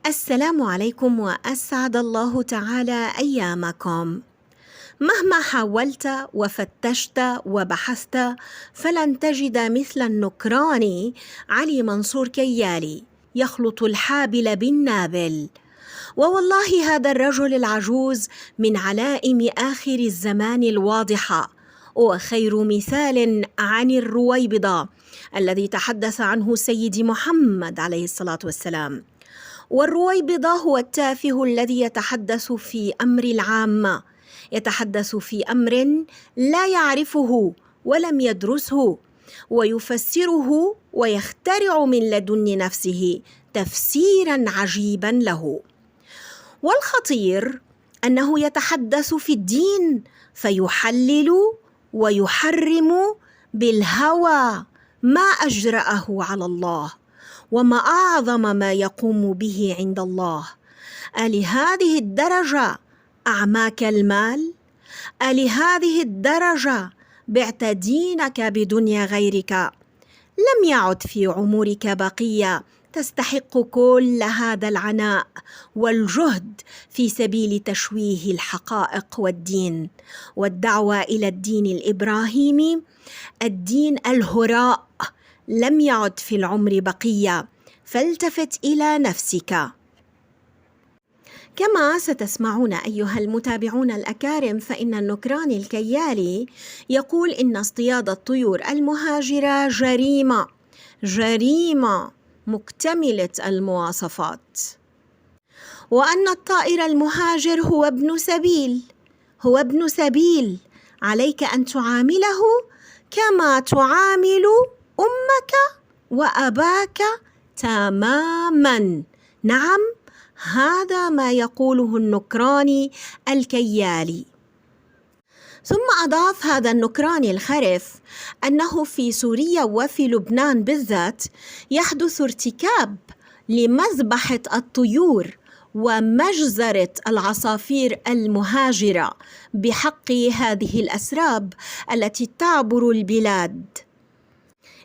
السلام عليكم وأسعد الله تعالى أيامكم. مهما حاولت وفتشت وبحثت فلن تجد مثل النكراني علي منصور كيالي يخلط الحابل بالنابل. ووالله هذا الرجل العجوز من علائم آخر الزمان الواضحة، وخير مثال عن الرويبضة الذي تحدث عنه سيدي محمد عليه الصلاة والسلام. والرويبضة هو التافه الذي يتحدث في أمر العامة، يتحدث في أمر لا يعرفه ولم يدرسه، ويفسره ويخترع من لدن نفسه تفسيرا عجيبا له. والخطير أنه يتحدث في الدين فيحلل ويحرم بالهوى ما أجرأه على الله، وما أعظم ما يقوم به عند الله. ألهذه الدرجة أعماك المال؟ ألهذه الدرجة بعت دينك بدنيا غيرك؟ لم يعد في عمرك بقية تستحق كل هذا العناء والجهد في سبيل تشويه الحقائق والدين والدعوة إلى الدين الإبراهيمي، الدين الهراء. لم يعد في العمر بقية، فالتفت إلى نفسك. كما ستسمعون أيها المتابعون الأكارم، فإن النكراني الكيالي يقول إن اصطياد الطيور المهاجرة جريمة مكتملة المواصفات، وأن الطائر المهاجر هو ابن سبيل، عليك أن تعامله كما تعامل أمك وأباك تماما. نعم، هذا ما يقوله النكراني الكيالي. ثم أضاف هذا النكراني الخرف أنه في سوريا وفي لبنان بالذات يحدث ارتكاب لمذبحة الطيور ومجزرة العصافير المهاجرة بحق هذه الأسراب التي تعبر البلاد.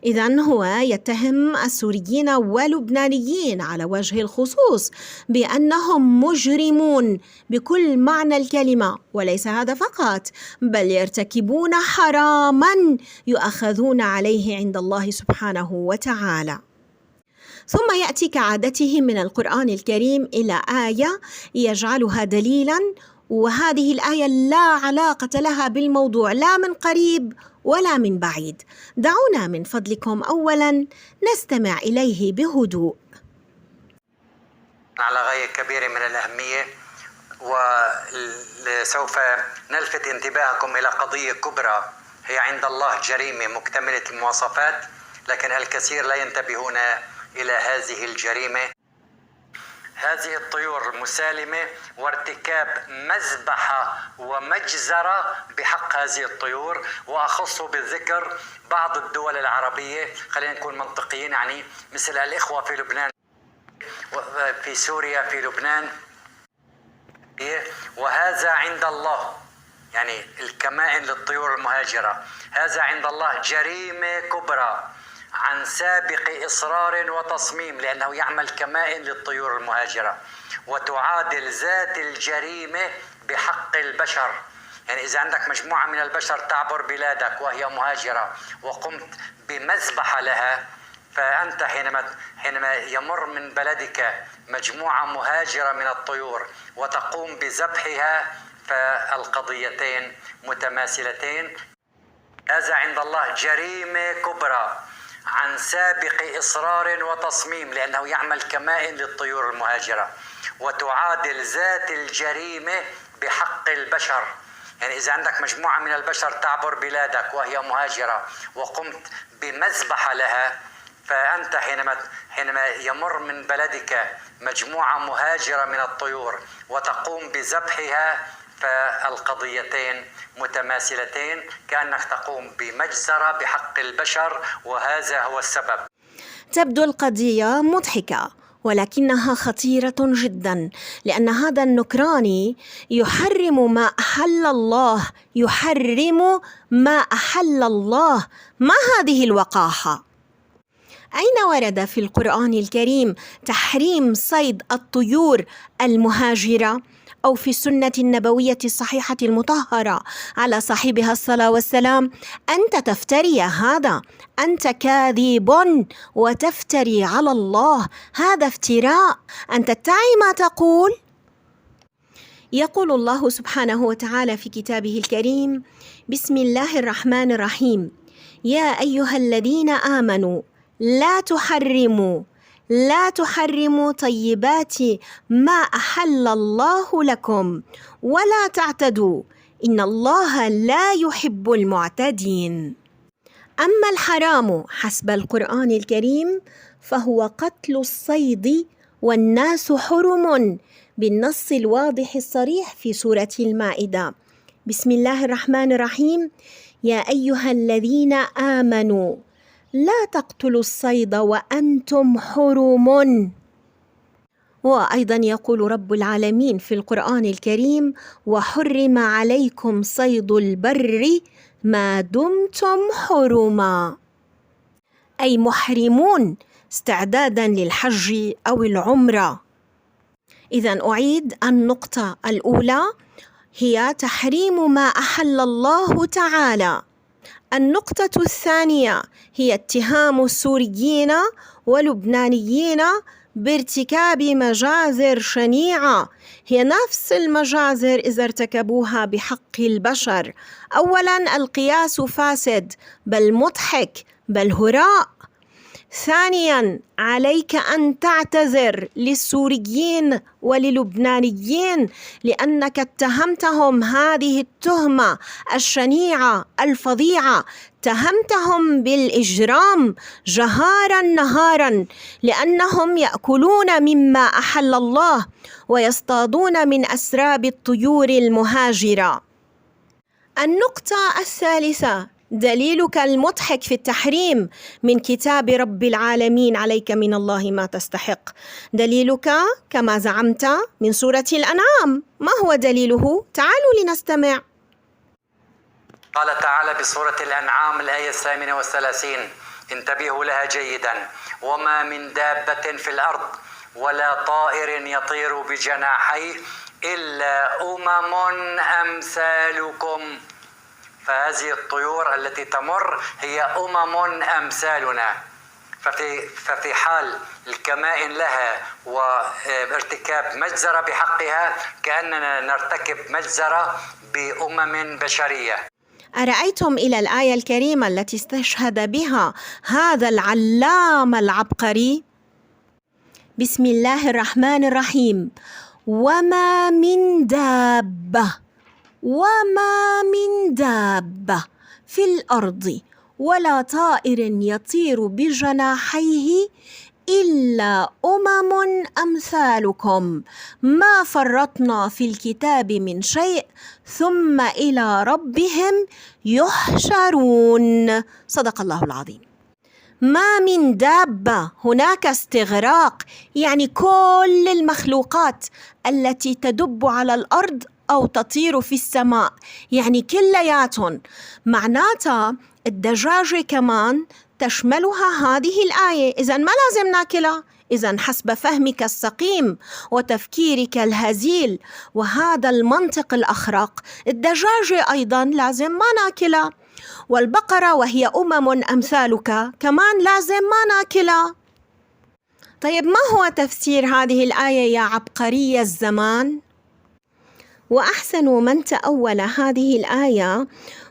إذن هو يتهم السوريين واللبنانيين على وجه الخصوص بأنهم مجرمون بكل معنى الكلمة، وليس هذا فقط، بل يرتكبون حراما يؤخذون عليه عند الله سبحانه وتعالى. ثم يأتي كعادته من القرآن الكريم إلى آية يجعلها دليلا، وهذه الآية لا علاقة لها بالموضوع لا من قريب ولا من بعيد. دعونا من فضلكم أولا نستمع إليه بهدوء. على غاية كبيرة من الأهمية، وسوف نلفت انتباهكم إلى قضية كبرى هي عند الله جريمة مكتملة المواصفات، لكن الكثير لا ينتبهون إلى هذه الجريمة. هذه الطيور المسالمة وارتكاب مذبحة ومجزرة بحق هذه الطيور، وأخص بالذكر بعض الدول العربية، خلينا نكون منطقيين، يعني مثل الإخوة في لبنان، في سوريا، في لبنان. وهذا عند الله، يعني الكمائن للطيور المهاجرة، هذا عند الله جريمة كبرى عن سابق إصرار وتصميم، لأنه يعمل كمائن للطيور المهاجرة، وتعادل ذات الجريمة بحق البشر. يعني إذا عندك مجموعة من البشر تعبر بلادك وهي مهاجرة وقمت بمذبحة لها، فأنت حينما يمر من بلدك مجموعة مهاجرة من الطيور وتقوم بذبحها، فالقضيتين متماثلتين. هذا عند الله جريمة كبرى عن سابق إصرار وتصميم، لأنه يعمل كمائن للطيور المهاجرة، وتعادل ذات الجريمة بحق البشر. يعني إذا عندك مجموعة من البشر تعبر بلادك وهي مهاجرة وقمت بمذبحة لها، فأنت حينما يمر من بلدك مجموعة مهاجرة من الطيور وتقوم بذبحها، فالقضيتين متماثلتين، كأنك تقوم بمجزرة بحق البشر، وهذا هو السبب. تبدو القضية مضحكة، ولكنها خطيرة جدا، لأن هذا النكراني يحرم ما أحل الله. ما هذه الوقاحة؟ أين ورد في القرآن الكريم تحريم صيد الطيور المهاجرة؟ أو في السنة النبوية الصحيحة المطهرة على صاحبها الصلاة والسلام؟ أنت تفتري هذا، أنت كاذب وتفتري على الله، هذا افتراء، أن تدعي ما تقول. يقول الله سبحانه وتعالى في كتابه الكريم: بسم الله الرحمن الرحيم: يا أيها الذين آمنوا لا تحرموا طيبات ما أحل الله لكم ولا تعتدوا إن الله لا يحب المعتدين. أما الحرام حسب القرآن الكريم فهو قتل الصيد والناس حرم بالنص الواضح الصريح في سورة المائدة. بسم الله الرحمن الرحيم: يا أيها الذين آمنوا لا تقتلوا الصيد وأنتم حرم. وأيضا يقول رب العالمين في القرآن الكريم: وحرم عليكم صيد البر ما دمتم حرما، أي محرمون استعدادا للحج أو العمرة. إذن أعيد النقطة الأولى هي تحريم ما أحل الله تعالى. النقطة الثانية هي اتهام السوريين واللبنانيين بارتكاب مجازر شنيعة، هي نفس المجازر إذا ارتكبوها بحق البشر. أولاً القياس فاسد، بل مضحك، بل هراء. ثانياً عليك أن تعتذر للسوريين وللبنانيين لأنك اتهمتهم هذه التهمة الشنيعة الفظيعة، اتهمتهم بالإجرام جهارا نهارا، لأنهم يأكلون مما أحل الله ويصطادون من أسراب الطيور المهاجرة. النقطة الثالثة دليلك المضحك في التحريم من كتاب رب العالمين: عليك من الله ما تستحق. دليلك كما زعمت من سورة الأنعام. ما هو دليله؟ تعالوا لنستمع. قال تعالى بسورة الأنعام الآية 38، انتبهوا لها جيدا: وما من دابة في الأرض ولا طائر يطير بجناحيه إلا أمم أمثالكم. فهذه الطيور التي تمر هي أمم أمثالنا، ففي حال الكمائن لها وارتكاب مجزرة بحقها كأننا نرتكب مجزرة بأمم بشرية. أرأيتم إلى الآية الكريمة التي استشهد بها هذا العلام العبقري؟ بسم الله الرحمن الرحيم: وما من دابة في الأرض ولا طائر يطير بجناحيه إلا أمم أمثالكم ما فرطنا في الكتاب من شيء ثم إلى ربهم يحشرون. صدق الله العظيم. ما من دابة، هناك استغراق، يعني كل المخلوقات التي تدب على الأرض أو تطير في السماء، يعني كلياتهم. معناتها الدجاجة كمان تشملها هذه الآية، إذن ما لازم ناكلها. إذن حسب فهمك السقيم وتفكيرك الهزيل وهذا المنطق الأخرق، الدجاجة أيضا لازم ما ناكلها، والبقرة وهي أمم أمثالك كمان لازم ما ناكلها. طيب ما هو تفسير هذه الآية يا عبقري الزمان؟ وأحسن من تأول هذه الآية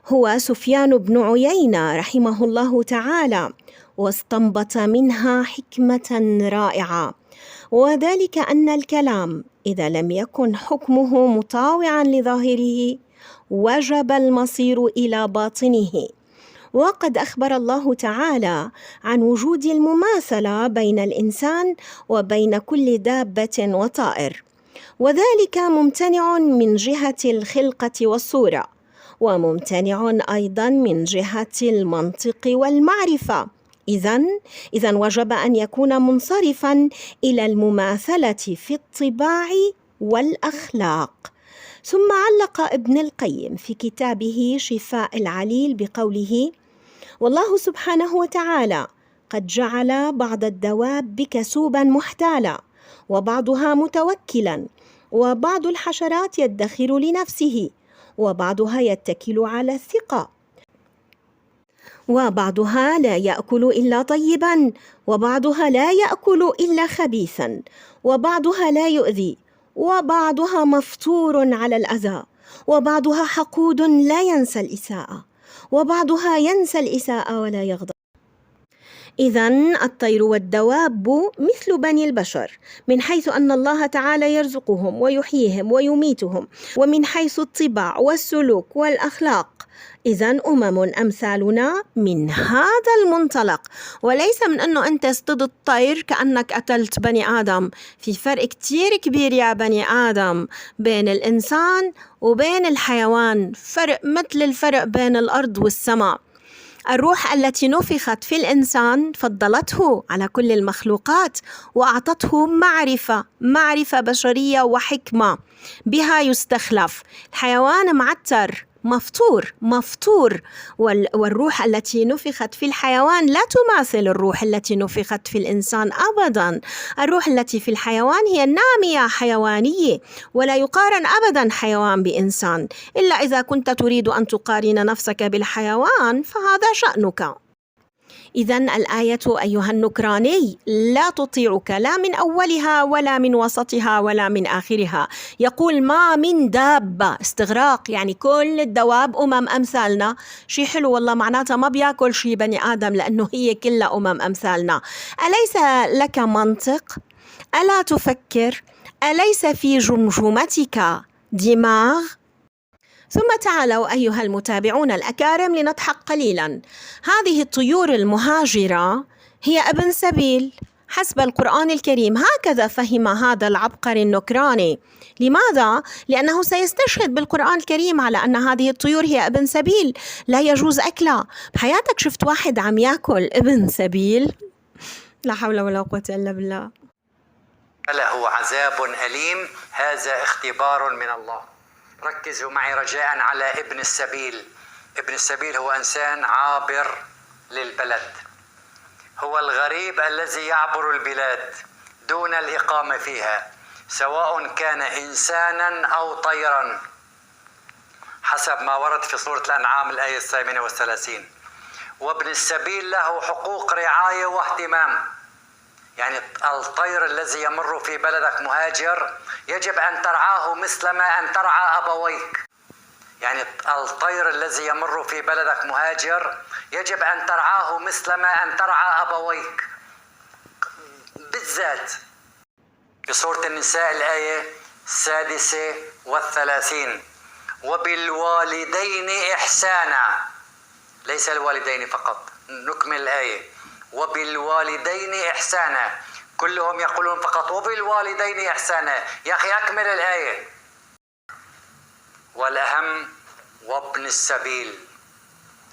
هو سفيان بن عيينة رحمه الله تعالى، واستنبط منها حكمة رائعة، وذلك أن الكلام إذا لم يكن حكمه مطاوعا لظاهره وجب المصير إلى باطنه. وقد أخبر الله تعالى عن وجود المماثلة بين الإنسان وبين كل دابة وطائر، وذلك ممتنع من جهة الخلقة والصورة، وممتنع أيضا من جهة المنطق والمعرفة. إذن وجب أن يكون منصرفا إلى المماثلة في الطباع والأخلاق. ثم علق ابن القيم في كتابه شفاء العليل بقوله: والله سبحانه وتعالى قد جعل بعض الدواب كسوبا محتالا، وبعضها متوكلا، وبعض الحشرات يدخر لنفسه، وبعضها يتكل على الثقة، وبعضها لا يأكل إلا طيبا، وبعضها لا يأكل إلا خبيثا، وبعضها لا يؤذي، وبعضها مفطور على الأذى، وبعضها حقود لا ينسى الإساءة، وبعضها ينسى الإساءة ولا يغضب. إذن الطير والدواب مثل بني البشر، من حيث أن الله تعالى يرزقهم ويحييهم ويميتهم، ومن حيث الطباع والسلوك والأخلاق. إذن أمثالنا من هذا المنطلق، وليس من أنه أنت اصطدت الطير كأنك قتلت بني آدم. في فرق كتير كبير يا بني آدم بين الإنسان وبين الحيوان، فرق مثل الفرق بين الأرض والسماء. الروح التي نفخت في الإنسان فضلته على كل المخلوقات، وأعطته معرفة بشرية وحكمة بها يستخلف. الحيوان معتر، مفطور، والروح التي نفخت في الحيوان لا تماثل الروح التي نفخت في الإنسان أبدا. الروح التي في الحيوان هي نامية حيوانية، ولا يقارن أبدا حيوان بإنسان، إلا إذا كنت تريد أن تقارن نفسك بالحيوان فهذا شأنك. إذن الآية أيها النكراني لا تطيعك لا من أولها ولا من وسطها ولا من آخرها. يقول ما من دابة، استغراق، يعني كل الدواب أمثالنا. شيء حلو والله، معناتها ما بياكل شيء بني آدم لأنه هي كلها أمثالنا. أليس لك منطق؟ ألا تفكر؟ أليس في جمجمتك دماغ؟ ثم تعالوا أيها المتابعون الأكارم لنضحك قليلا. هذه الطيور المهاجرة هي ابن سبيل حسب القرآن الكريم، هكذا فهم هذا العبقري النكراني. لماذا؟ لأنه سيستشهد بالقرآن الكريم على أن هذه الطيور هي ابن سبيل، لا يجوز أكلها. بحياتك شفت واحد عم يأكل ابن سبيل؟ لا حول ولا قوة إلا بالله. له عذاب أليم، هذا اختبار من الله. ركزوا معي رجاء على ابن السبيل. ابن السبيل هو إنسان عابر للبلد، هو الغريب الذي يعبر البلاد دون الإقامة فيها، سواء كان إنسانا أو طيرا، حسب ما ورد في سورة الأنعام الآية 38. وابن السبيل له حقوق رعاية واهتمام. يعني الطير الذي يمر في بلدك مهاجر يجب أن ترعاه مثلما أن ترعى أبويك. يعني الطير الذي يمر في بلدك مهاجر يجب أن ترعاه مثلما أن ترعى أبويك. بالذات في سورة النساء الآية 36: وبالوالدين إحسانا. ليس الوالدين فقط، نكمل الآية: وبالوالدين إحسانا. كلهم يقولون فقط وبالوالدين إحسانا. يا أخي أكمل الآية. والأهم وابن السبيل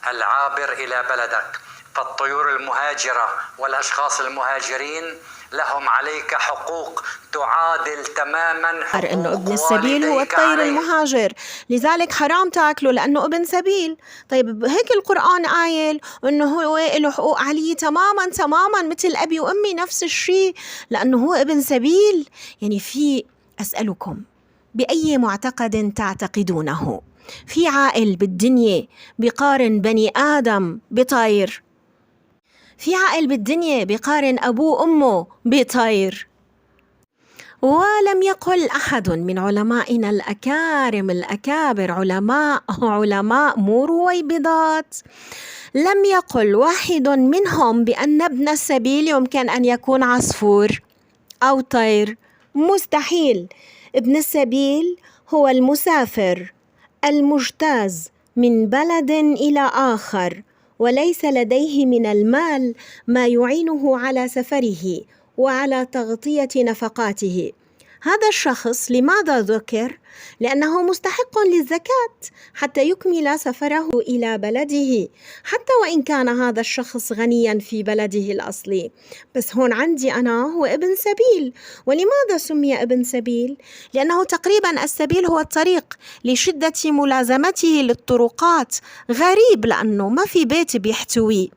العابر إلى بلدك. فالطيور المهاجرة والأشخاص المهاجرين لهم عليك حقوق تعادل تماما حقوق إنه ابن السبيل هو الطير المهاجر، لذلك حرام تاكله لأنه ابن سبيل. طيب هيك القرآن قايل إنه هو له حقوق عليه تماما مثل أبي وأمي، نفس الشيء، لأنه هو ابن سبيل. يعني أسألكم بأي معتقد تعتقدونه؟ في عاقل بالدنيا بيقارن بني آدم بطير؟ في عاقل بالدنيا بيقارن أبوه وأمه بطير؟ ولم يقل أحد من علمائنا الأكارم الأكابر، علماء مو رويبضات، لم يقل واحد منهم بأن ابن السبيل يمكن أن يكون عصفور أو طير. مستحيل. ابن السبيل هو المسافر المجتاز من بلد إلى آخر، وليس لديه من المال ما يعينه على سفره وعلى تغطية نفقاته. هذا الشخص لماذا ذكر؟ لأنه مستحق للزكاة حتى يكمل سفره إلى بلده، حتى وإن كان هذا الشخص غنيا في بلده الأصلي. بس هون عندي أنا هو ابن سبيل. ولماذا سمي ابن سبيل؟ لأنه تقريبا السبيل هو الطريق، لشدة ملازمته للطرقات. غريب لأنه ما في بيت بيحتويه.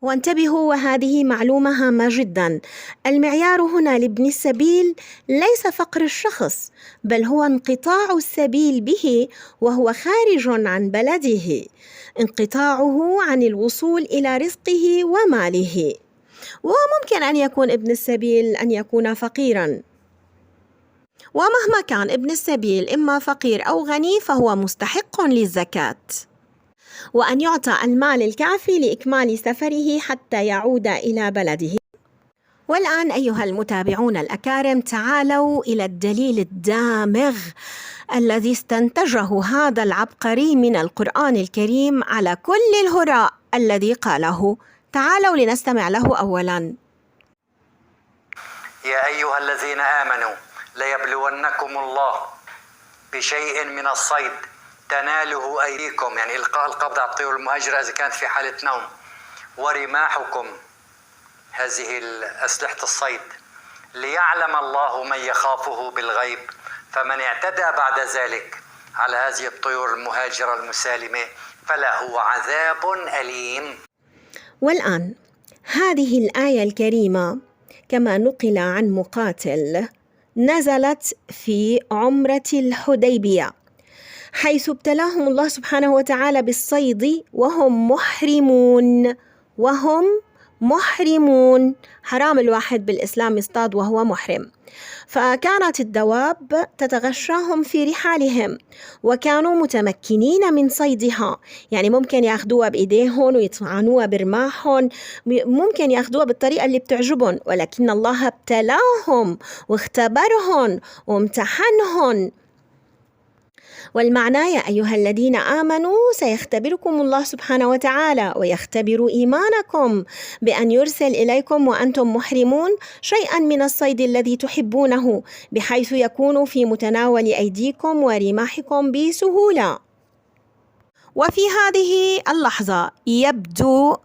وانتبهوا، وهذه معلومة هامة جدا، المعيار هنا لابن السبيل ليس فقر الشخص، بل هو انقطاع السبيل به وهو خارج عن بلده، انقطاعه عن الوصول إلى رزقه وماله. وممكن أن يكون ابن السبيل أن يكون فقيرا، ومهما كان ابن السبيل إما فقير أو غني فهو مستحق للزكاة، وأن يعطى المال الكافي لإكمال سفره حتى يعود إلى بلده. والآن أيها المتابعون الأكارم، تعالوا إلى الدليل الدامغ الذي استنتجه هذا العبقري من القرآن الكريم على كل الهراء الذي قاله. تعالوا لنستمع له أولا. يا أيها الذين آمنوا ليبلونكم الله بشيء من الصيد تناله أيديكم، يعني إلقاء القبض على الطيور المهاجرة إذا كانت في حالة نوم، ورماحكم هذه أسلحة الصيد، ليعلم الله من يخافه بالغيب، فمن اعتدى بعد ذلك على هذه الطيور المهاجرة المسالمة فله عذاب أليم. والآن هذه الآية الكريمة كما نقل عن مقاتل نزلت في عمرة الحديبية، حيث ابتلاهم الله سبحانه وتعالى بالصيد وهم محرمون. حرام الواحد بالإسلام يصطاد وهو محرم. فكانت الدواب تتغشاهم في رحالهم، وكانوا متمكنين من صيدها، يعني ممكن ياخدوها بإيديهم ويطعنوها برماحهم، ممكن ياخدوها بالطريقة اللي بتعجبهم، ولكن الله ابتلاهم واختبرهم وامتحنهم. والمعنى يا أيها الذين آمنوا سيختبركم الله سبحانه وتعالى ويختبر إيمانكم بأن يرسل إليكم وأنتم محرمون شيئا من الصيد الذي تحبونه، بحيث يكون في متناول أيديكم ورماحكم بسهولة. وفي هذه اللحظة يبدو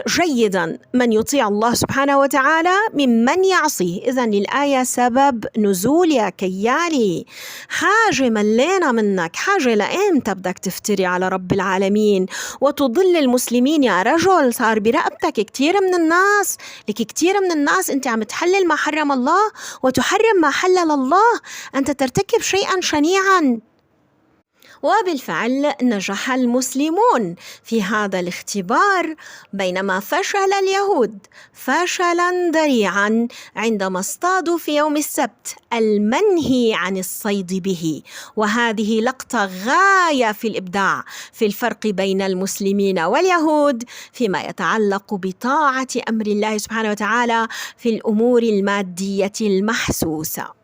جيدا من يطيع الله سبحانه وتعالى ممن يعصيه. إذن الآية سبب نزول يا كيالي، حاجة ملينا منك، حاجة لإمتى بدك تفتري على رب العالمين وتضل المسلمين يا رجل؟ صار برقبتك كتير من الناس، لك كتير من الناس أنت عم تحلل ما حرم الله وتحرم ما حلل الله، أنت ترتكب شيئا شنيعا. وبالفعل نجح المسلمون في هذا الاختبار، بينما فشل اليهود فشلا ذريعا عندما اصطادوا في يوم السبت المنهي عن الصيد به. وهذه لقطة غاية في الإبداع في الفرق بين المسلمين واليهود فيما يتعلق بطاعة أمر الله سبحانه وتعالى في الأمور المادية المحسوسة.